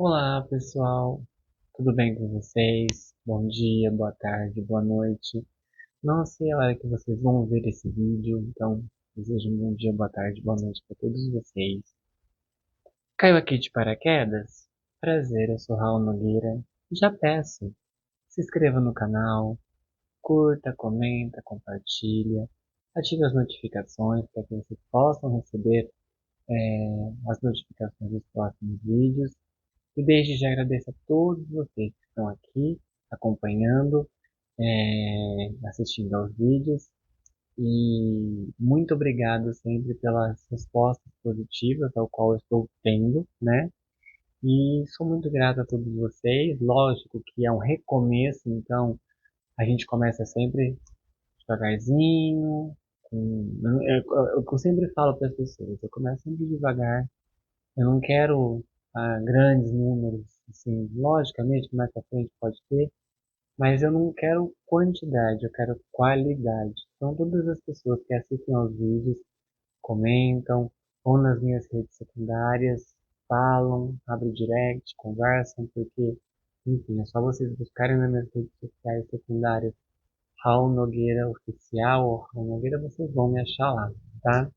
Olá, pessoal. Tudo bem com vocês? Bom dia, boa tarde, boa noite. Não sei a hora que vocês vão ver esse vídeo, então desejo um bom dia, boa tarde, boa noite para todos vocês. Caiu aqui de paraquedas? Prazer, eu sou Raul Nogueira. Já peço, se inscreva no canal, curta, comenta, compartilha, ative as notificações para que vocês possam receber as notificações dos próximos vídeos. E desde já agradeço a todos vocês que estão aqui acompanhando, assistindo aos vídeos e muito obrigado sempre pelas respostas positivas ao qual eu estou tendo, né? E sou muito grato a todos vocês. Lógico que é um recomeço, então a gente começa sempre devagarzinho. Eu sempre falo para as pessoas, eu começo sempre devagar. Eu não quero grandes números, assim, logicamente, mais pra frente pode ter, mas eu não quero quantidade, eu quero qualidade. Então, todas as pessoas que assistem aos vídeos, comentam, ou nas minhas redes secundárias, falam, abrem direct, conversam, porque, enfim, é só vocês buscarem nas minhas redes sociais secundárias, Raul Nogueira Oficial, ou Raul Nogueira, vocês vão me achar lá, tá?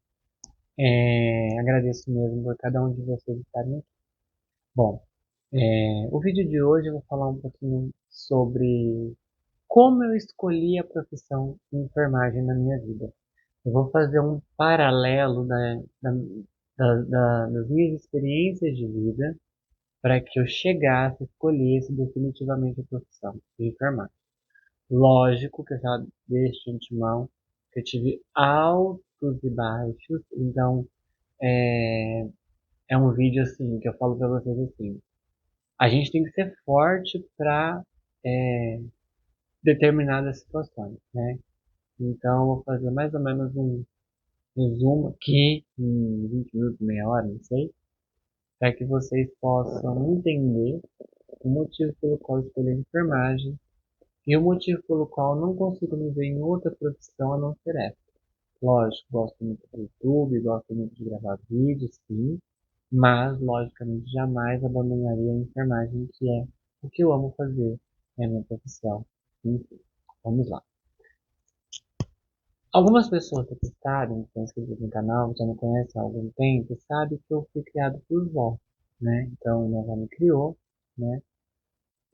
Agradeço mesmo por cada um de vocês estarem aqui. Bom, o vídeo de hoje eu vou falar um pouquinho sobre como eu escolhi a profissão de enfermagem na minha vida. Eu vou fazer um paralelo das minhas experiências de vida para que eu chegasse e escolhesse definitivamente a profissão de enfermagem. Lógico que eu já deixo de antemão que eu tive altos e baixos, então é, é um vídeo assim que eu falo para vocês assim. A gente tem que ser forte para determinadas situações, né? Então, eu vou fazer mais ou menos um resumo aqui, em 20 minutos, meia hora, não sei, para que vocês possam entender o motivo pelo qual eu escolhi a enfermagem e o motivo pelo qual eu não consigo me ver em outra profissão a não ser essa. Lógico, gosto muito do YouTube, gosto muito de gravar vídeos, sim, mas, logicamente, jamais abandonaria a enfermagem, que é o que eu amo fazer, é a minha profissão. Enfim, vamos lá. Algumas pessoas que sabem, que estão inscritas no canal, que já me conhecem há algum tempo, sabem que eu fui criado por vó, né? Então, minha avó me criou, né?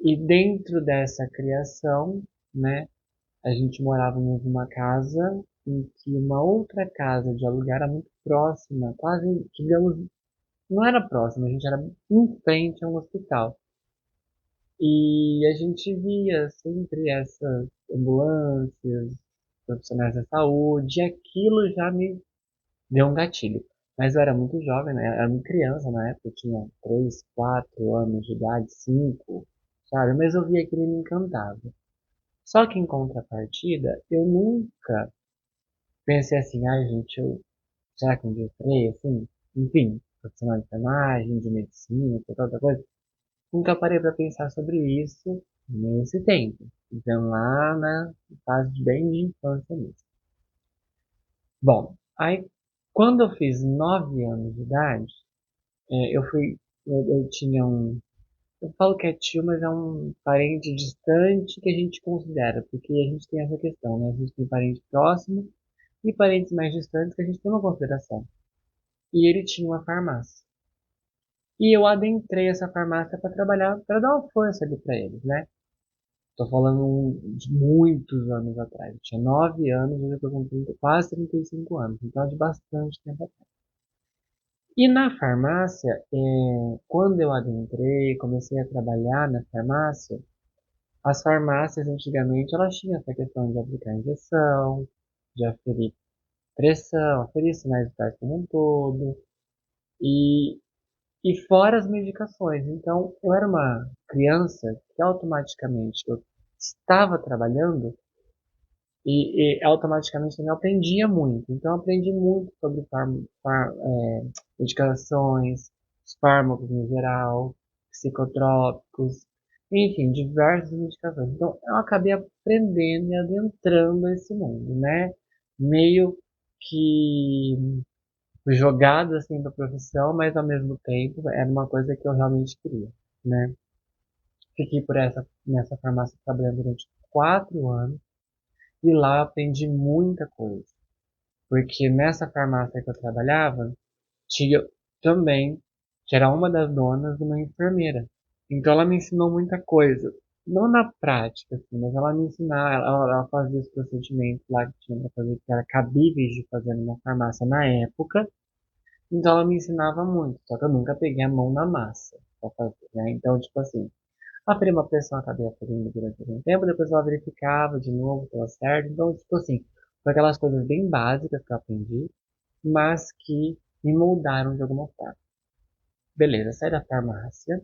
E dentro dessa criação, né, a gente morava numa casa em que uma outra casa de aluguel era muito próxima, quase, digamos, não era próxima, a gente era em frente a um hospital. E a gente via sempre essas ambulâncias, profissionais da saúde, e aquilo já me deu um gatilho. Mas eu era muito jovem, né? Eu era muito criança na época, eu tinha 3, 4 anos de idade, 5, sabe? Mas eu via aquilo e me encantava. Só que em contrapartida, eu nunca pensei assim, ai gente, será que um dia eu farei, assim? Enfim, profissional de enfermagem, de medicina, qualquer outra coisa. Nunca parei para pensar sobre isso nesse tempo. Então, lá na fase bem de infância mesmo. Bom, aí quando eu fiz 9 anos de idade, eu tinha eu falo que é tio, mas é um parente distante que a gente considera, porque a gente tem essa questão, né? A gente tem parente próximo e parentes mais distantes que a gente tem uma consideração. E ele tinha uma farmácia. E eu adentrei essa farmácia para trabalhar, para dar uma força ali para eles, né? Tô falando de muitos anos atrás. Eu tinha 9 anos, hoje eu tô com quase 35 anos. Então é de bastante tempo atrás. E na farmácia, quando eu adentrei, comecei a trabalhar na farmácia, as farmácias antigamente elas tinham essa questão de aplicar injeção, de aferir pressão, aferir sinais vitais como um todo, e, e fora as medicações. Então eu era uma criança que automaticamente eu estava trabalhando e automaticamente também aprendia muito. Então, eu aprendi muito sobre medicações, os fármacos no geral, psicotrópicos, enfim, diversas medicações. Então, eu acabei aprendendo e adentrando esse mundo, né? Meio que jogado assim da profissão, mas ao mesmo tempo era uma coisa que eu realmente queria. né? Fiquei nessa farmácia trabalhando durante 4 anos e lá eu aprendi muita coisa. Porque nessa farmácia que eu trabalhava, tinha também, que era uma das donas, uma enfermeira. Então ela me ensinou muita coisa. Não na prática, assim, mas ela me ensinava, ela fazia os procedimentos lá que tinha pra fazer, que era cabíveis de fazer numa farmácia na época. Então ela me ensinava muito, só que eu nunca peguei a mão na massa pra fazer, né? Então, tipo assim, a prima pressão eu acabei fazendo durante algum tempo, depois ela verificava de novo, estava certo. Então, tipo assim, foi aquelas coisas bem básicas que eu aprendi, mas que me moldaram de alguma forma. Beleza, saí da farmácia,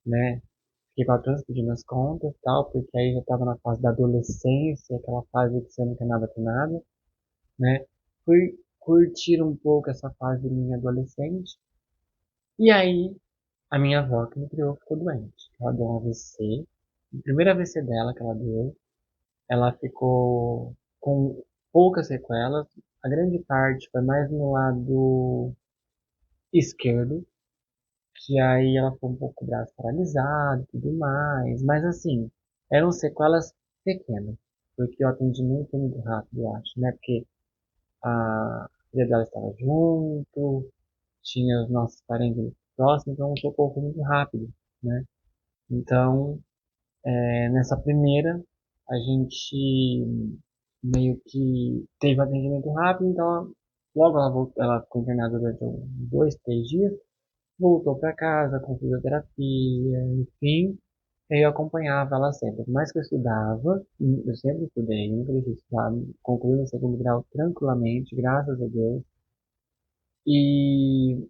né? Fiquei 4 anos pedindo as contas e tal, porque aí já tava na fase da adolescência, aquela fase que você não quer nada com nada, né? Fui curtir um pouco essa fase minha adolescente. E aí, a minha avó que me criou ficou doente. Ela deu um AVC. O primeiro AVC dela que ela deu, ela ficou com poucas sequelas. A grande parte foi mais no lado esquerdo, que aí ela ficou um pouco com o braço paralisado e tudo mais. Mas assim, eram sequelas pequenas, porque o atendimento foi muito rápido, eu acho, né? Porque a filha dela estava junto, tinha os nossos parentes próximos, então o socorro foi muito rápido, né? Então, nessa primeira, a gente meio que teve um atendimento rápido, então logo ela ficou internada durante uns 2, 3 dias, voltou para casa com fisioterapia, enfim, e eu acompanhava ela sempre. Por mais que eu estudava, eu sempre estudei, nunca deixei de estudar, concluí o segundo grau tranquilamente, graças a Deus, e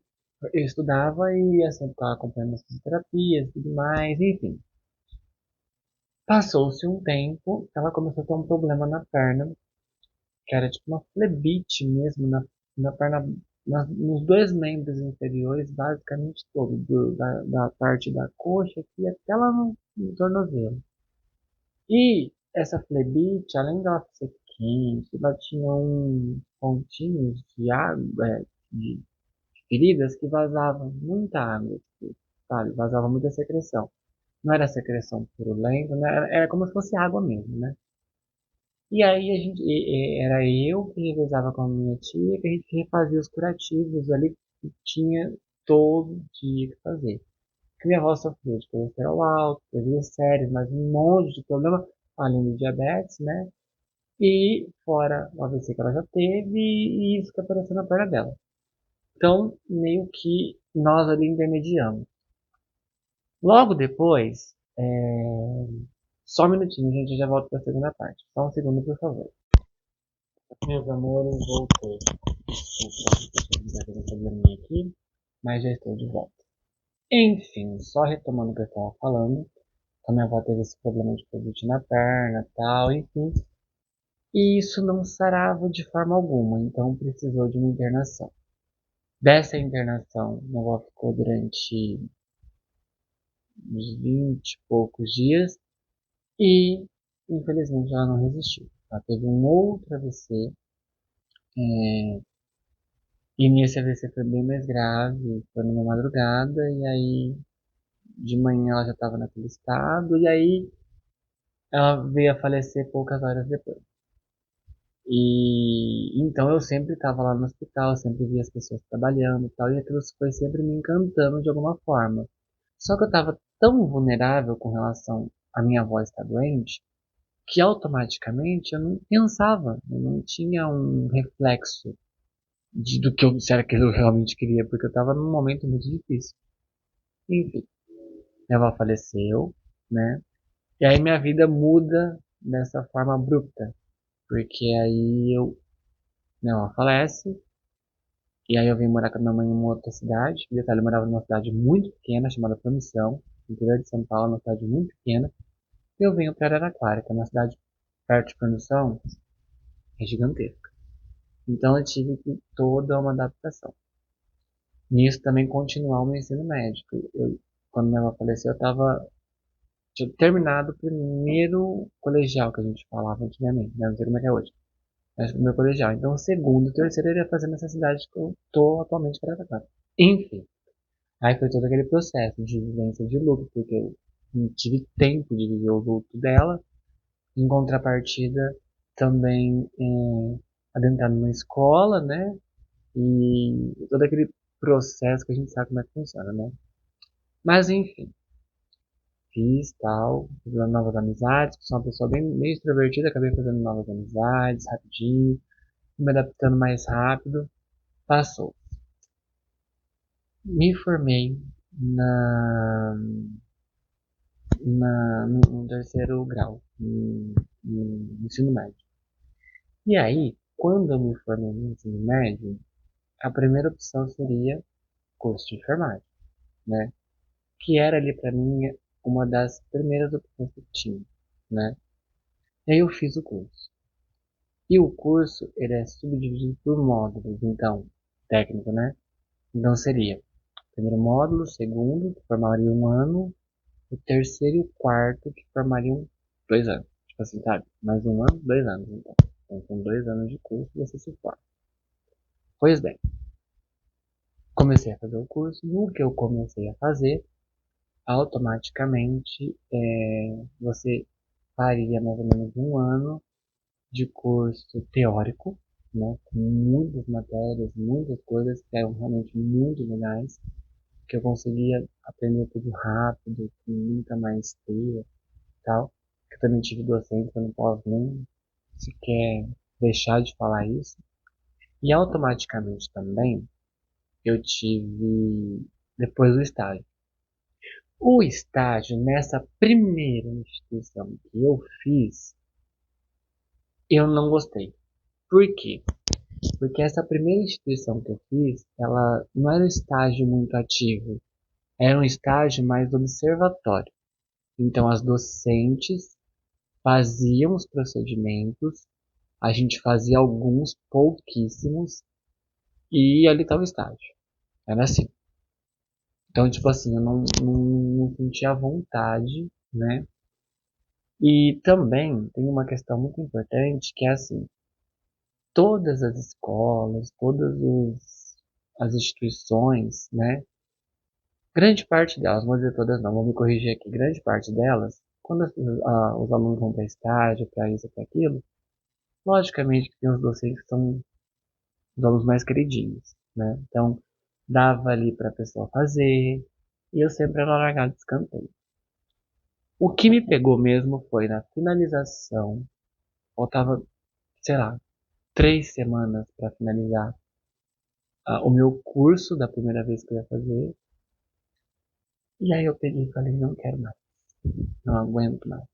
eu estudava e eu sempre estava acompanhando as fisioterapias e tudo mais, enfim. Passou-se um tempo, ela começou a ter um problema na perna, que era tipo uma flebite mesmo na perna, nos dois membros inferiores, basicamente todo, da parte da coxa aqui até lá no tornozelo. E essa flebite, além dela ser quente, ela tinha uns pontinhos de água, de feridas que vazavam muita água, tipo, sabe? Vazava muita secreção. Não era secreção purulenta, né? Era como se fosse água mesmo, né? E aí era eu que revezava com a minha tia, que a gente refazia os curativos ali que tinha todo dia que fazer. Porque minha avó sofreu de colesterol alto, teve séries, mas um monte de problema, além do diabetes, né? E fora o AVC que ela já teve e isso que apareceu na perna dela. Então, meio que nós ali intermediamos. Logo depois, só um minutinho, gente, eu já volto para a segunda parte. Só um segundo, por favor. Meus amores, voltei. Desculpa, tive um probleminha aqui, mas já estou de volta. Enfim, só retomando o que eu estava falando, a minha avó teve esse problema de colite na perna e tal, enfim. E isso não sarava de forma alguma, então precisou de uma internação. Dessa internação, minha avó ficou durante uns 20 e poucos dias e, infelizmente, ela não resistiu. Ela teve um outro AVC, é, e nesse AVC foi bem mais grave, foi numa madrugada, e aí de manhã ela já estava naquele estado, e aí ela veio a falecer poucas horas depois. E então eu sempre estava lá no hospital, sempre via as pessoas trabalhando e tal, e aquilo foi sempre me encantando de alguma forma. Só que eu estava tão vulnerável com relação à minha avó estar doente, que automaticamente eu não pensava, eu não tinha um reflexo do que eu, se era que eu realmente queria, porque eu estava num momento muito difícil. Enfim, minha avó faleceu, né? E aí minha vida muda dessa forma abrupta, porque aí minha avó falece, e aí eu vim morar com a minha mãe em uma outra cidade. E detalhe, eu morava numa cidade muito pequena, chamada Promissão, no interior de São Paulo, uma cidade muito pequena. E eu venho para Araraquara, que é uma cidade perto de Promissão, é gigantesca. Então eu tive que toda uma adaptação. Nisso também continuar o meu ensino médico. Quando minha avó faleceu, tinha terminado o primeiro colegial que a gente falava antigamente, né? Não sei como é que é hoje. Mas o meu colegial. Então, o segundo e o terceiro eu iria fazer nessa cidade que eu tô atualmente para Araraquara. Enfim. Aí foi todo aquele processo de vivência de luto, porque eu não tive tempo de viver o luto dela. Em contrapartida, também adentrar numa escola, né? E todo aquele processo que a gente sabe como é que funciona, né? Mas enfim, fiz tal, fiz novas amizades, sou uma pessoa bem meio extrovertida, acabei fazendo novas amizades rapidinho, me adaptando mais rápido, passou. Me formei na, no terceiro grau, no ensino médio. E aí, quando eu me formei no ensino médio, a primeira opção seria curso de enfermagem, né? Que era ali para mim uma das primeiras opções que tinha, né? E aí eu fiz o curso. E o curso, ele é subdividido por módulos, então, técnico, né? Então seria primeiro módulo, segundo, que formaria um ano, o terceiro e o quarto, que formariam 2 anos. Tipo assim, sabe? Mais um ano, 2 anos, então. Então são 2 anos de curso e você se forma. Pois bem, comecei a fazer o curso. No que eu comecei a fazer, automaticamente você faria mais ou menos um ano de curso teórico, né? Com muitas matérias, muitas coisas que eram realmente muito legais, que eu conseguia aprender tudo rápido, com muita maestria e tal. Que eu também tive docente, eu não posso nem sequer deixar de falar isso. E automaticamente também eu tive depois o estágio. O estágio nessa primeira instituição que eu fiz, eu não gostei. Por quê? Porque essa primeira instituição que eu fiz, ela não era um estágio muito ativo, era um estágio mais observatório. Então as docentes faziam os procedimentos, a gente fazia alguns, pouquíssimos, e ali estava o estágio. Era assim. Então, tipo assim, eu não sentia vontade, né? E também tem uma questão muito importante que é assim, todas as escolas, as instituições, né? Grande parte delas, não vou dizer todas não, vou me corrigir aqui, grande parte delas, quando os alunos vão para estágio, para isso, para aquilo, logicamente que tem os docentes que são os alunos mais queridinhos, né? Então, dava ali para a pessoa fazer, e eu sempre era largado de escanteio. O que me pegou mesmo foi na finalização, faltava, sei lá, 3 semanas para finalizar o meu curso da primeira vez que eu ia fazer, e aí eu peguei e falei, não quero mais, não aguento mais.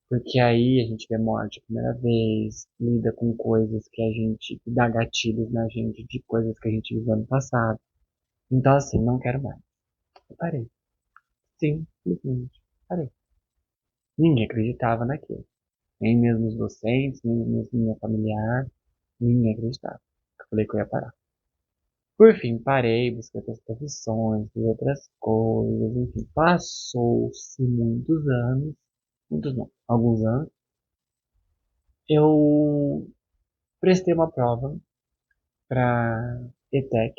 Porque aí a gente vê morte a primeira vez, lida com coisas que a gente, que dá gatilhos na gente de coisas que a gente viveu ano passado. Então assim, não quero mais. Eu parei. Simplesmente parei. Ninguém acreditava naquilo. Nem mesmo os docentes, nem mesmo minha familiar, ninguém acreditava. Eu falei que eu ia parar. Por fim, parei, busquei outras profissões, fiz outras coisas, enfim. Passou-se muitos anos, muitos não, alguns anos. Eu prestei uma prova para ETEC,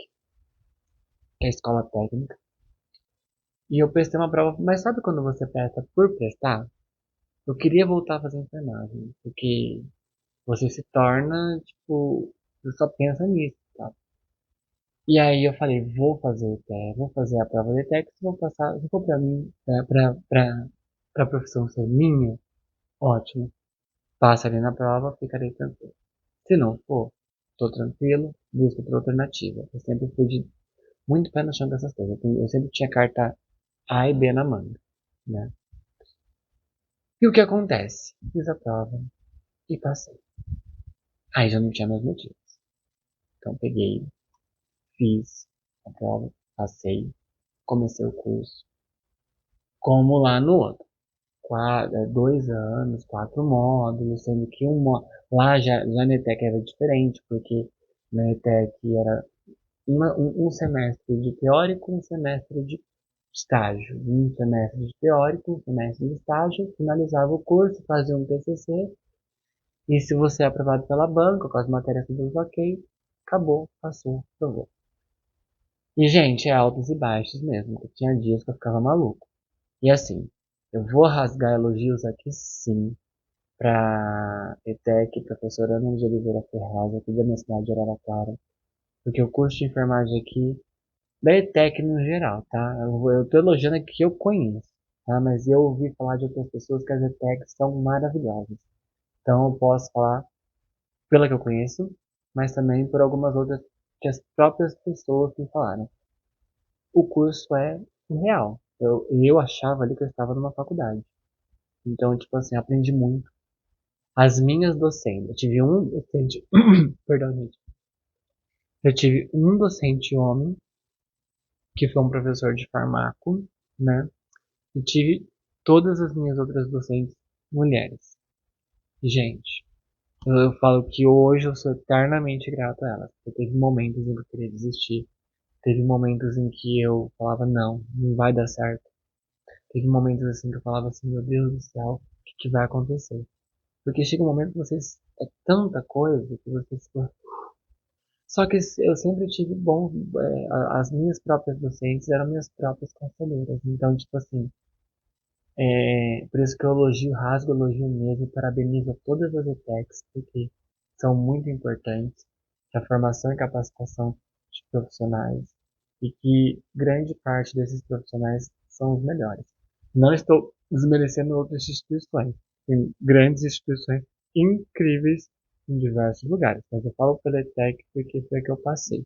que é a escola técnica. E eu prestei uma prova, mas sabe quando você presta por prestar? Eu queria voltar a fazer enfermagem, porque você se torna, tipo, você só pensa nisso, tá? E aí eu falei, vou fazer o TE, vou fazer a prova de TE, se vou passar, se for pra mim, pra profissão ser minha, ótimo. Passa ali na prova, ficarei tranquilo. Se não for, tô tranquilo, busco outra alternativa. Eu sempre fui de muito pé no chão dessas coisas. Eu sempre tinha carta A e B na manga, né? E o que acontece? Fiz a prova e passei. Aí já não tinha mais motivos. Então peguei, fiz a prova, passei, comecei o curso. Como lá no outro. 2 anos, 4 módulos, sendo que lá já na ETEC era diferente, porque na ETEC era um semestre de teórico, um semestre de estágio. Um semestre de teórico, um semestre de estágio, finalizava o curso, fazia um TCC, e se você é aprovado pela banca, com as matérias todas ok, acabou, passou, provou. E, gente, é altos e baixos mesmo. Tinha dias que eu ficava maluco. E assim, eu vou rasgar elogios aqui sim pra ETEC, professora Ana de Oliveira Ferraz, aqui da minha cidade de Araraquara. Porque o curso de enfermagem aqui, da ETEC no geral, tá? Eu tô elogiando aqui que eu conheço, tá? Mas eu ouvi falar de outras pessoas que as ETECs são maravilhosas. Então eu posso falar pela que eu conheço, mas também por algumas outras que as próprias pessoas me falaram. O curso é real. Eu achava ali que eu estava numa faculdade. Então, tipo assim, aprendi muito. As minhas docentes, eu tive um docente, perdão, gente. Eu tive um docente homem, que foi um professor de farmaco, né? E tive todas as minhas outras docentes mulheres. Gente, eu falo que hoje eu sou eternamente grato a elas. Porque teve momentos em que eu queria desistir. Teve momentos em que eu falava, não, não vai dar certo. Teve momentos assim que eu falava assim, meu Deus do céu, o que vai acontecer? Porque chega um momento que vocês, é tanta coisa que vocês. Só que eu sempre tive bom, as minhas próprias docentes eram minhas próprias conselheiras. Então, tipo assim, por isso que eu elogio, rasgo elogio mesmo, parabenizo a todas as ETECs, porque são muito importantes para a formação e capacitação de profissionais e que grande parte desses profissionais são os melhores. Não estou desmerecendo outras instituições. Tem grandes instituições incríveis em diversos lugares, mas eu falo pela ETEC porque foi a que eu passei.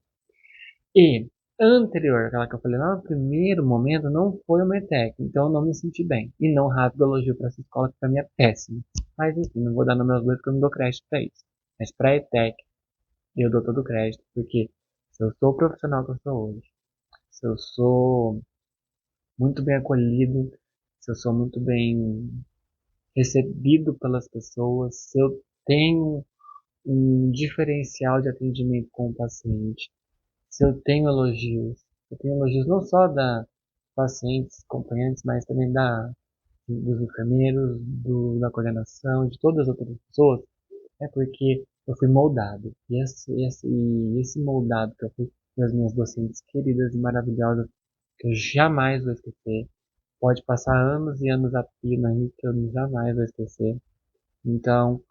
E anterior, aquela que eu falei lá no primeiro momento, não foi uma ETEC, então eu não me senti bem. E não rasgo elogio para essa escola, que pra mim é péssimo. Mas enfim, não vou dar nomes aos bois porque eu não dou crédito pra isso. Mas pra ETEC, eu dou todo o crédito, porque se eu sou o profissional que eu sou hoje, se eu sou muito bem acolhido, se eu sou muito bem recebido pelas pessoas, se eu tenho um diferencial de atendimento com o paciente, se eu tenho elogios não só da pacientes, acompanhantes, mas também dos enfermeiros, da coordenação, de todas as outras pessoas, é porque eu fui moldado. E esse moldado que eu fui pelas minhas docentes queridas e maravilhosas, que eu jamais vou esquecer. Pode passar anos e anos a pino aí que eu jamais vou esquecer. Então,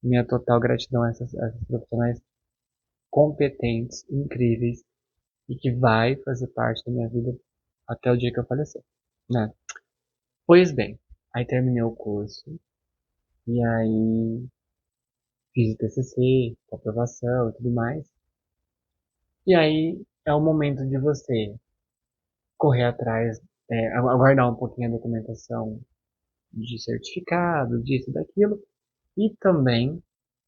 minha total gratidão a essas profissionais competentes, incríveis, e que vai fazer parte da minha vida até o dia que eu falecer, né? Pois bem, aí terminei o curso, e aí fiz o TCC, com aprovação e tudo mais. E aí é o momento de você correr atrás, aguardar um pouquinho a documentação de certificado, disso, daquilo, e também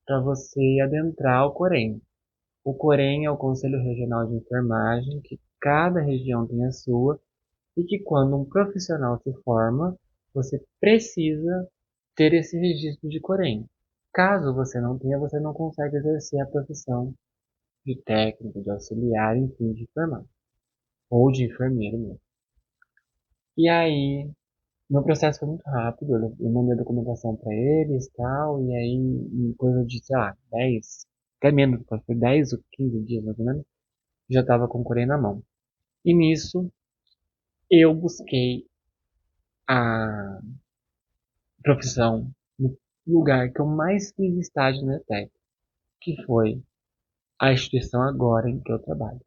para você adentrar o Corém. O Corém é o Conselho Regional de Enfermagem, que cada região tem a sua, e que quando um profissional se forma, você precisa ter esse registro de Corém. Caso você não tenha, você não consegue exercer a profissão de técnico, de auxiliar, enfim, de enfermagem. Ou de enfermeiro mesmo. E aí, meu processo foi muito rápido, eu mandei a documentação para eles e tal, e aí, em coisa de, sei lá, 10, até menos, foi 10 ou 15 dias mais ou menos, já estava com o Corém na mão. E nisso, eu busquei a profissão no lugar que eu mais fiz estágio na ETEC, que foi a instituição agora em que eu trabalho.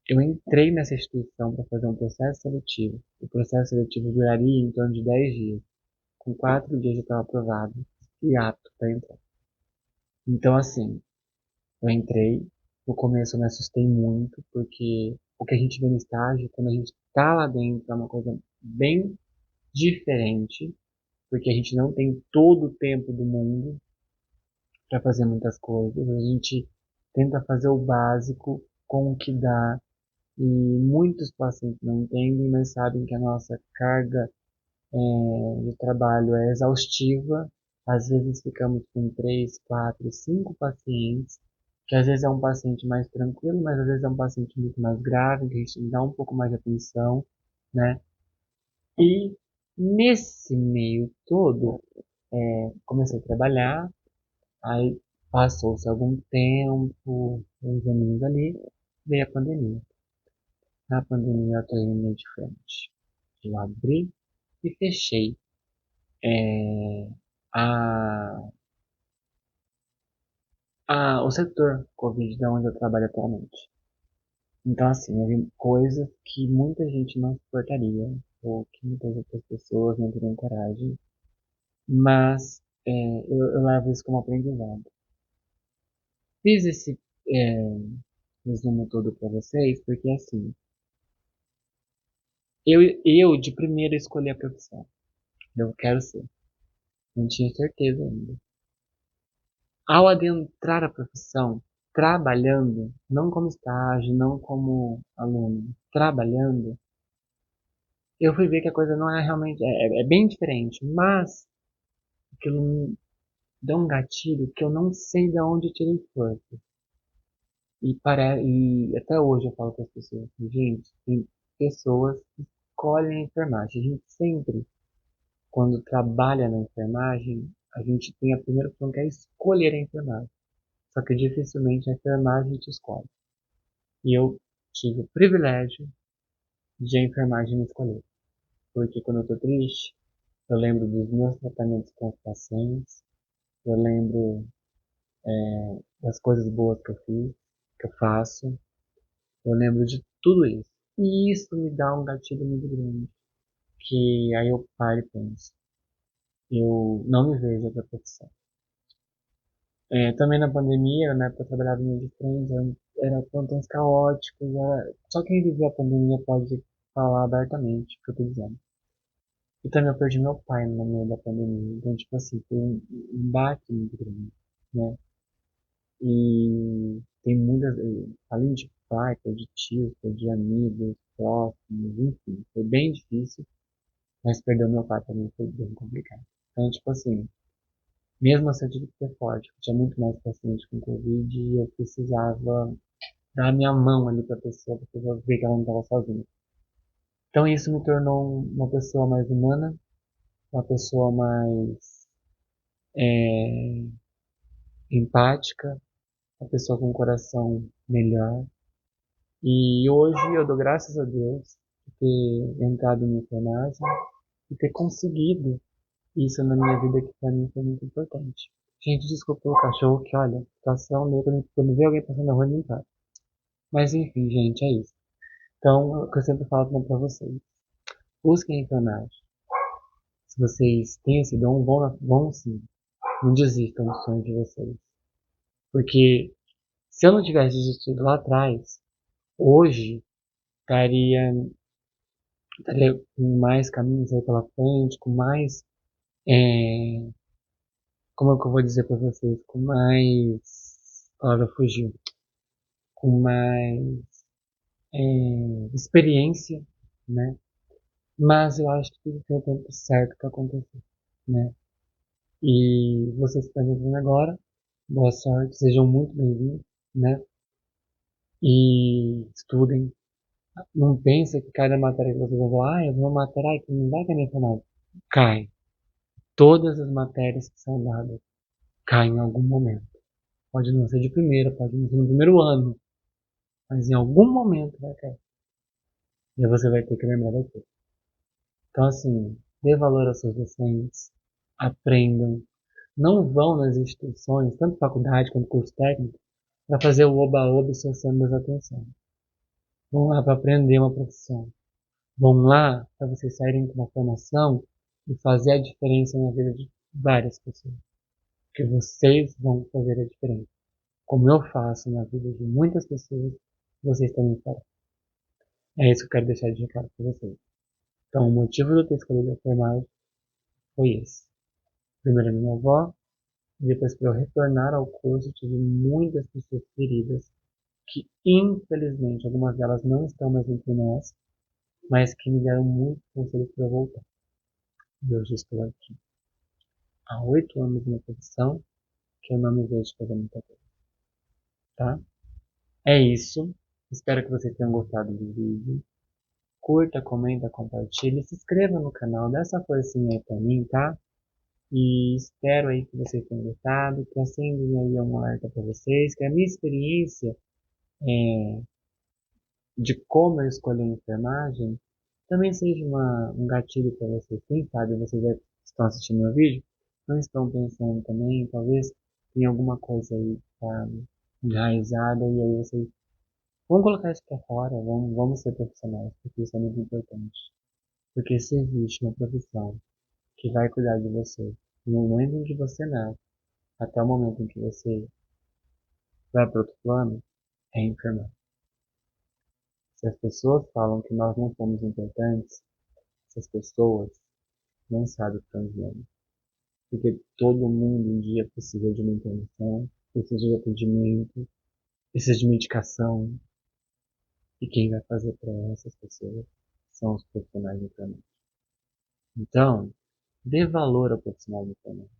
Eu entrei nessa instituição para fazer um processo seletivo. O processo seletivo duraria em torno de 10 dias. Com 4 dias eu estava aprovado e apto para entrar. Então, assim, eu entrei. No começo eu me assustei muito, porque o que a gente vê no estágio, quando a gente está lá dentro, é uma coisa bem diferente, porque a gente não tem todo o tempo do mundo para fazer muitas coisas. A gente tenta fazer o básico com o que dá. E muitos pacientes não entendem, mas sabem que a nossa carga de trabalho é exaustiva. Às vezes ficamos com 3, 4, 5 pacientes, que às vezes é um paciente mais tranquilo, mas às vezes é um paciente muito mais grave, que a gente dá um pouco mais de atenção, né? E nesse meio todo, comecei a trabalhar, aí passou-se algum tempo, uns aninhos ali, veio a pandemia. Na pandemia eu atuei em linha de frente. Eu abri e fechei a, o setor Covid da onde eu trabalho atualmente. Então, assim, eu vi coisas que muita gente não suportaria, ou que muitas outras pessoas não teriam coragem, mas eu levo isso como aprendizado. Fiz esse é, resumo todo para vocês, porque assim, eu de primeira escolhi a profissão. Eu quero ser. Não tinha certeza ainda. Ao adentrar a profissão, trabalhando, não como estágio, não como aluno, trabalhando, eu fui ver que a coisa não é realmente, é bem diferente, mas aquilo me deu um gatilho que eu não sei de onde eu tirei força. E até hoje eu falo para as pessoas, gente, tem pessoas que escolhem a enfermagem. A gente sempre, quando trabalha na enfermagem, a gente tem a primeira opção que é escolher a enfermagem. Só que dificilmente a enfermagem te escolhe. E eu tive o privilégio de a enfermagem me escolher. Porque quando eu tô triste, eu lembro dos meus tratamentos com os pacientes, eu lembro das coisas boas que eu fiz, que eu faço, eu lembro de tudo isso. E isso me dá um gatilho muito grande, que aí eu paro e penso, eu não me vejo outra profissão. Também na pandemia, na época eu trabalhava em linha de frente, era plantões caóticos, só quem viveu a pandemia pode falar abertamente o que eu tô dizendo. E também eu perdi meu pai no meio da pandemia, então tipo assim, foi um baque muito grande, né? E tem muitas, além de pai, perdi tios, perdi amigos, próximos, enfim, foi bem difícil, mas perder o meu pai também foi bem complicado. Então, tipo assim, mesmo assim eu tive que ser forte, eu tinha muito mais paciente com Covid e eu precisava dar a minha mão ali pra pessoa ver que ela não estava sozinha. Então isso me tornou uma pessoa mais humana, uma pessoa mais é, empática, uma pessoa com um coração melhor. E hoje eu dou graças a Deus por ter entrado na enfermagem e ter conseguido isso na minha vida que pra mim foi muito importante. Gente, desculpa o cachorro que, olha, situação meio quando vê alguém passando na rua, não tá. Mas enfim, gente, é isso. Então, o que eu sempre falo também pra vocês. Busquem a enfermagem. Se vocês têm esse dom, vão sim. Não desistam do sonho de vocês. Porque se eu não tivesse desistido lá atrás, hoje estaria, estaria com mais caminhos aí pela frente, com mais, é, como é que eu vou dizer pra vocês, com mais, a palavra fugiu, com mais experiência, né? Mas eu acho que tudo tem o tempo certo para acontecer, né? E vocês que estão me ouvindo agora, boa sorte, sejam muito bem-vindos, né? E estudem. Não pense que cada matéria que vocês vão falar, eu vou uma matéria que não vai cair na informação. Cai. Todas as matérias que são dadas caem em algum momento. Pode não ser de primeira, pode não ser no primeiro ano, mas em algum momento vai cair. E aí você vai ter que lembrar daquilo. Então, assim, dê valor aos seus docentes, aprendam. Não vão nas instituições, tanto faculdade quanto curso técnico, para fazer o oba-oba e seu centro das atenção. Vão lá para aprender uma profissão. Vão lá para vocês saírem com uma formação e fazer a diferença na vida de várias pessoas. Porque vocês vão fazer a diferença. Como eu faço na vida de muitas pessoas, vocês também farão. É isso que eu quero deixar de recado para vocês. Então, o motivo de eu ter escolhido a enfermagem foi esse. Primeiro, a minha avó, e depois, para eu retornar ao curso, tive muitas pessoas queridas que, infelizmente, algumas delas não estão mais entre nós, mas que me deram muito conselho para eu voltar. E hoje estou aqui. Há 8 anos na profissão, que eu não me vejo fazendo muita coisa, tá? É isso. Espero que vocês tenham gostado do vídeo. Curta, comenta, compartilhe, se inscreva no canal, dá essa forcinha aí pra mim, tá? E espero aí que vocês tenham gostado, que acendem aí um alerta pra vocês, que a minha experiência de como eu escolhi a enfermagem, também seja um gatilho para vocês. Quem sabe vocês já estão assistindo meu vídeo, não estão pensando também, talvez tem alguma coisa aí que tá enraizada e aí vocês vão colocar isso para fora, vamos ser profissionais, porque isso é muito importante. Porque se existe uma profissão que vai cuidar de você no momento em que você nasce, até o momento em que você vai para outro plano, é enfermagem. Se as pessoas falam que nós não somos importantes, essas pessoas não sabem para onde vamos. Porque todo mundo um dia precisa de uma internação, precisa de atendimento, precisa de medicação. E quem vai fazer para essas pessoas são os profissionais de enfermagem. Então, dê valor ao profissional de enfermagem.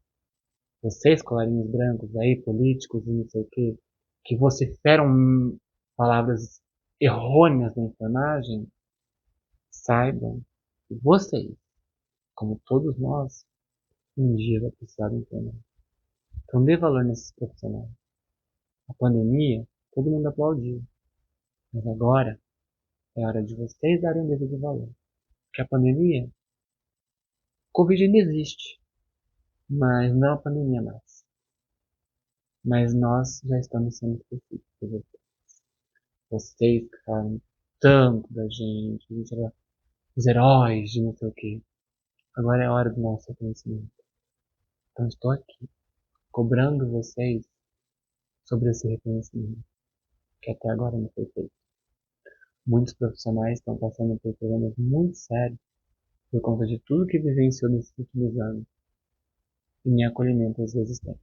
Vocês, colarinhos brancos aí, políticos e não sei o quê, que vociferam palavras errôneas na enfermagem, saibam que vocês, como todos nós, um dia vai precisar de enfermagem. Então dê valor nesses profissionais. A pandemia, todo mundo aplaudiu. Mas agora é hora de vocês darem o devido valor. Porque a pandemia, Covid ainda existe, mas não é a pandemia mais. Mas nós já estamos sendo esquecidos por vocês. Vocês que falam tanto da gente, a gente era os heróis de não sei o quê. Agora é hora do nosso reconhecimento. Então estou aqui, cobrando vocês sobre esse reconhecimento, que até agora não foi feito. Muitos profissionais estão passando por problemas muito sérios por conta de tudo que vivenciou nesses últimos anos. E nem acolhimento às vezes tem.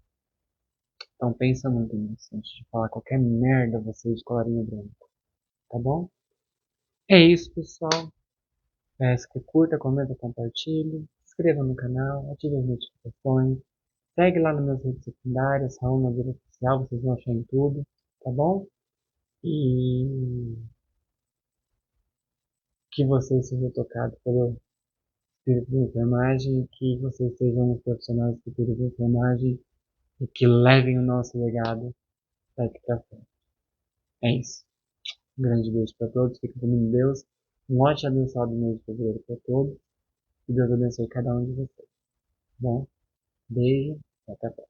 Então pensa muito nisso antes de falar qualquer merda vocês de colarinho branco. Tá bom? É isso, pessoal. Peço que curta, comenta, compartilhe. Se inscreva no canal, ative as notificações. Segue lá nas minhas redes secundárias, Raul na vida oficial, vocês vão achar em tudo. Tá bom? E que vocês sejam tocados pelo espírito de enfermagem, que vocês sejam os profissionais do espírito de enfermagem e que levem o nosso legado daqui pra frente. É isso. Um grande beijo para todos, fiquem com Deus. Um ótimo abençoado mês de fevereiro para todos. Que Deus abençoe cada um de vocês. Bom, beijo e até a próxima.